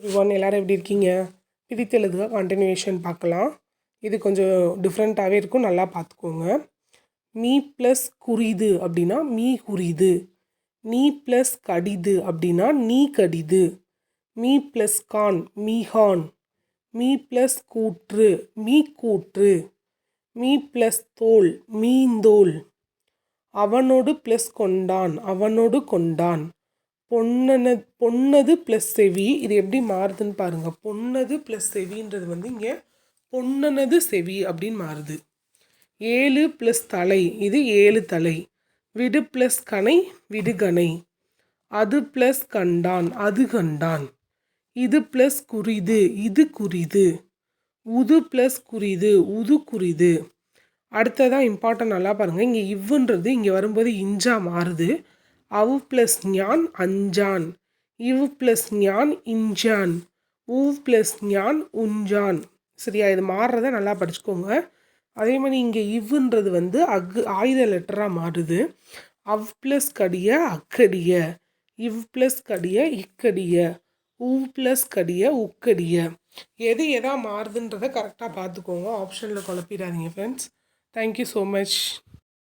Everyone எல்லோரும் எப்படி இருக்கீங்க? பிரித்தெழுதுக கண்டினியூஷன் பார்க்கலாம். இது கொஞ்சம் டிஃப்ரெண்ட்டாகவே இருக்கும், நல்லா பார்த்துக்கோங்க. மீ ப்ளஸ் குறிது அப்படின்னா மீ குறிது. நீ ப்ளஸ் கடிது அப்படின்னா நீ கடிது. மீ ப்ளஸ் கான் மீஹான். மீ ப்ளஸ் கூற்று மீ கூற்று. மீ ப்ளஸ் தோல் மீந்தோல். அவனோடு ப்ளஸ் கொண்டான் அவனோடு கொண்டான். பொன்னது ப்ளஸ் செவி. இது எப்படி மாறுதுன்னு பாருங்கள். பொன்னது ப்ளஸ் செவின்றது இங்கே பொன்னனது செவி அப்படின்னு மாறுது. 7 ப்ளஸ் தலை, இது 7 தலை. விடு ப்ளஸ் கணை விடுகணை. அது ப்ளஸ் கண்டான் அது கண்டான். இது ப்ளஸ் குறிது இது குறிது. உது ப்ளஸ் குறிது உது குறிது. அடுத்ததான் இம்பார்ட்டன்ட், நல்லா பாருங்கள். இங்கே இவ்வுன்றது இங்கே வரும்போது இஞ்சா மாறுது. அவு ப்ளஸ் ஞான் அஞ்சான். இவ் ப்ளஸ் ஞான் இஞ்சான். ஊவ் ப்ளஸ் ஞான் உஞ்சான். சரியா? இது மாறுறத நல்லா படிச்சுக்கோங்க. அதே மாதிரி இங்கே இவ்வுன்றது ஆயுத லெட்டராக மாறுது. அவ் ப்ளஸ் கடிய அக்கடிய. இவ் ப்ளஸ் கடிய இக்கடிய. ஊவ் ப்ளஸ் கடிய உக்கடிய. எது எதா மாறுதுன்றதை கரெக்டாக பார்த்துக்கோங்க. ஆப்ஷனில் குழப்பிடாதீங்க ஃப்ரெண்ட்ஸ். Thank you so much.